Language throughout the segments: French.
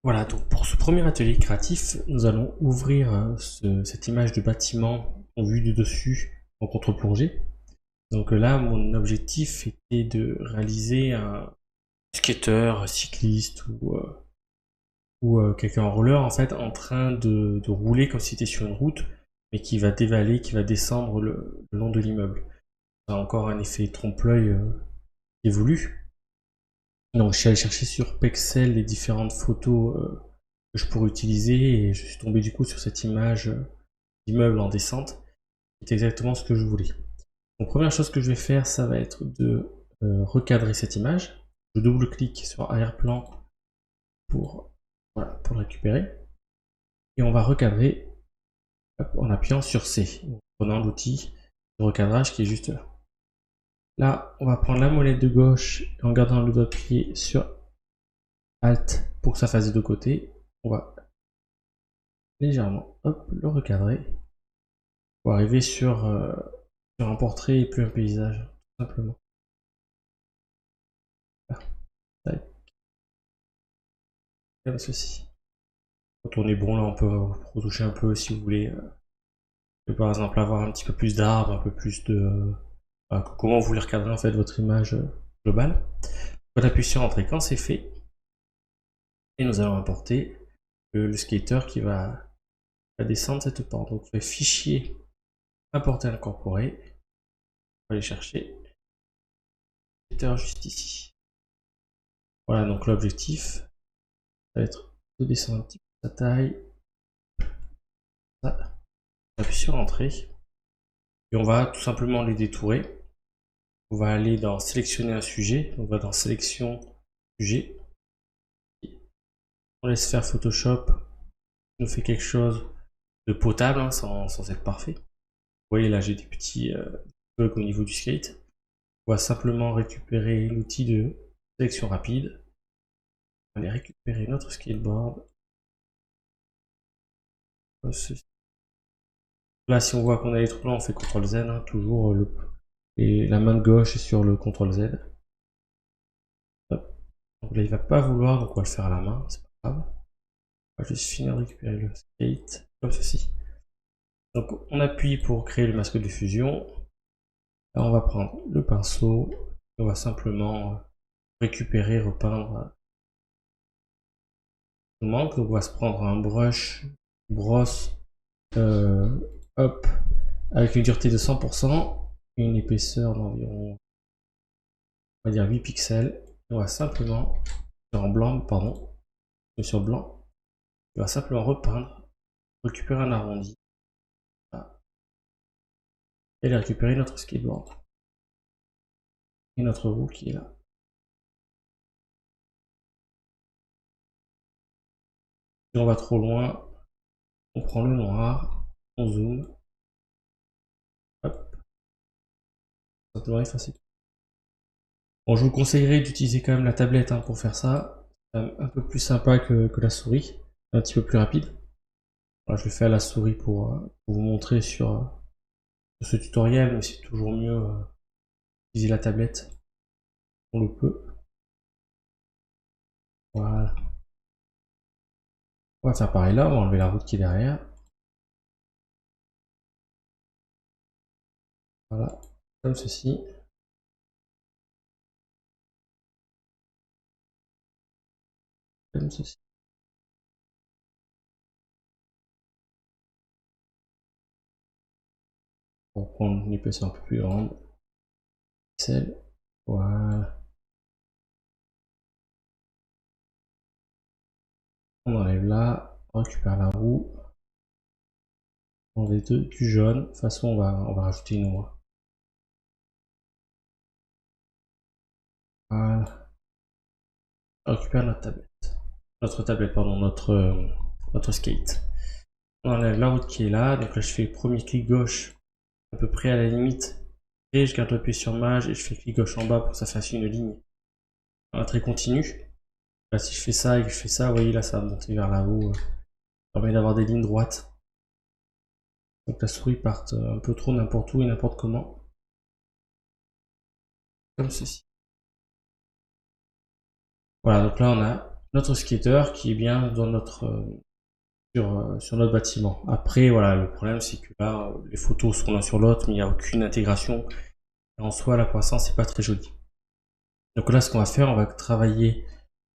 Voilà, donc pour ce premier atelier créatif, nous allons ouvrir cette image de bâtiment en vue du dessus en contre-plongée. Donc là, mon objectif était de réaliser un skater, cycliste ou quelqu'un en roller en fait en train de rouler comme si c'était sur une route, mais qui va dévaler, qui va descendre le long de l'immeuble. Ça a encore un effet trompe-l'œil qui est voulu. Donc je suis allé chercher sur Pexel les différentes photos que je pourrais utiliser et je suis tombé du coup sur cette image d'immeuble en descente. C'est exactement ce que je voulais. Donc première chose que je vais faire, ça va être de recadrer cette image. Je double-clique sur arrière-plan pour, voilà, pour le récupérer. Et on va recadrer en appuyant sur C, en prenant l'outil de recadrage qui est juste là. Là, on va prendre la molette de gauche et en gardant le doigt de pied sur Alt pour que ça fasse des deux côtés. On va légèrement le recadrer pour arriver sur un portrait et plus un paysage, tout simplement. Là, comme ceci. Quand on est bon, là, on peut retoucher un peu si vous voulez. Par exemple, avoir un petit peu plus d'arbres, un peu plus de. Comment vous voulez recadrer en fait votre image globale. On appuie sur Entrée quand c'est fait. Et nous allons importer le skater qui va descendre cette pente. Donc, le fichier importer incorporé. On va aller chercher. Skater juste ici. Voilà, donc l'objectif, ça va être de descendre un petit peu sa taille. Ça. On appuie sur Entrée. Et on va tout simplement les détourer. On va aller dans sélectionner un sujet. On va dans sélection sujet. On laisse faire Photoshop. On fait quelque chose de potable hein, sans être parfait. Vous voyez là j'ai des petits bugs au niveau du skate. On va simplement récupérer l'outil de sélection rapide. On va aller récupérer notre skateboard. Là si on voit qu'on a les trous là on fait CTRL Z. Hein, toujours et la main gauche est sur le CTRL Z. Hop. Donc là il va pas vouloir donc on va le faire à la main. C'est pas grave. On va juste finir de récupérer le skate comme ceci. Donc on appuie pour créer le masque de fusion. Là on va prendre le pinceau. Et on va simplement récupérer, repeindre ce manque. Donc on va se prendre un brush, brosse, hop, avec une dureté de 100%, et une épaisseur d'environ, on va dire 8 pixels. Et on va simplement, en blanc, pardon, sur blanc, on va simplement repeindre, récupérer un arrondi, et aller récupérer notre skateboard. Et notre roue qui est là. Si on va trop loin, on prend le noir, on zoome, hop, simplement effacer. Bon, je vous conseillerais d'utiliser quand même la tablette hein, pour faire ça. C'est un peu plus sympa que la souris, un petit peu plus rapide. Voilà, je le fais à la souris pour vous montrer sur ce tutoriel, mais c'est toujours mieux d'utiliser la tablette. On le peut. Voilà. On va faire pareil là, on va enlever la route qui est derrière. Voilà, comme ceci. Comme ceci. On va prendre une épaisseur un peu plus grande. Pixel. Voilà. On enlève là, on récupère la roue. On enlève du jaune. De toute façon, on va rajouter une noix. Voilà. On récupère notre tablette. Pardon, notre skate. On enlève la route qui est là. Donc là, je fais le premier clic gauche, à peu près à la limite. Et je garde l'appui sur Maj et je fais clic gauche en bas pour que ça fasse une ligne. Un trait continu. Là, si je fais ça et que je fais ça, vous voyez, là, ça va monter vers là-haut. Ça permet d'avoir des lignes droites. Donc la souris parte un peu trop n'importe où et n'importe comment. Comme ceci. Voilà, donc là, on a notre skater qui est bien dans notre sur notre bâtiment. Après, voilà, le problème c'est que là, les photos sont l'un sur l'autre, mais il n'y a aucune intégration. Et en soi, la croissance, c'est pas très joli. Donc là, ce qu'on va faire, on va travailler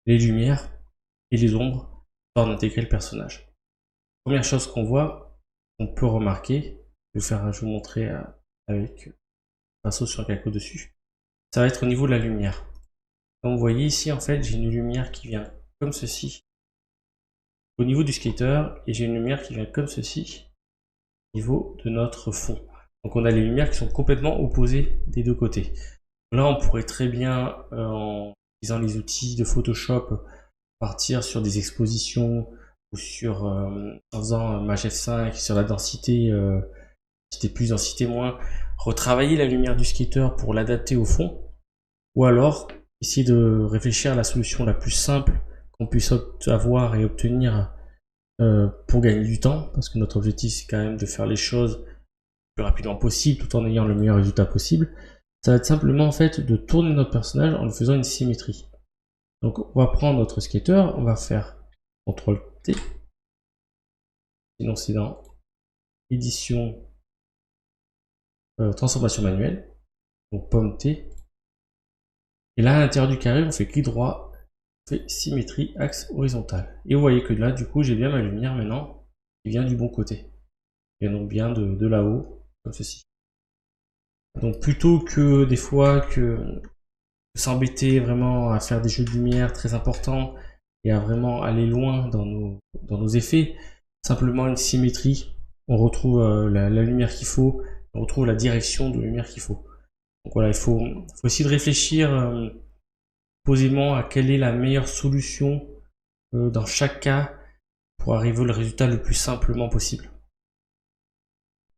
les lumières et les ombres, histoire d'intégrer le personnage. Première chose qu'on voit, on peut remarquer, je vais vous montrer avec pinceau sur un calco dessus. Ça va être au niveau de la lumière. Comme vous voyez ici, en fait, j'ai une lumière qui vient comme ceci au niveau du skater et j'ai une lumière qui vient comme ceci au niveau de notre fond. Donc on a les lumières qui sont complètement opposées des deux côtés. Là, on pourrait très bien, en utilisant les outils de Photoshop, partir sur des expositions ou sur en faisant Maj F5 sur la densité, densité plus, densité moins, retravailler la lumière du skater pour l'adapter au fond, ou alors essayer de réfléchir à la solution la plus simple qu'on puisse avoir et obtenir pour gagner du temps, parce que notre objectif c'est quand même de faire les choses le plus rapidement possible tout en ayant le meilleur résultat possible. Ça va être simplement en fait de tourner notre personnage en lui faisant une symétrie. Donc on va prendre notre skater, on va faire CTRL T, sinon c'est dans édition transformation manuelle, donc pomme T, et là à l'intérieur du carré on fait clic droit, on fait symétrie axe horizontal, et vous voyez que là du coup j'ai bien ma lumière maintenant qui vient du bon côté, et donc bien de là-haut, comme ceci. Donc plutôt que des fois que s'embêter vraiment à faire des jeux de lumière très importants et à vraiment aller loin dans nos effets, simplement une symétrie, on retrouve la lumière qu'il faut, on retrouve la direction de lumière qu'il faut. Donc voilà, il faut essayer de réfléchir posément à quelle est la meilleure solution dans chaque cas pour arriver au résultat le plus simplement possible.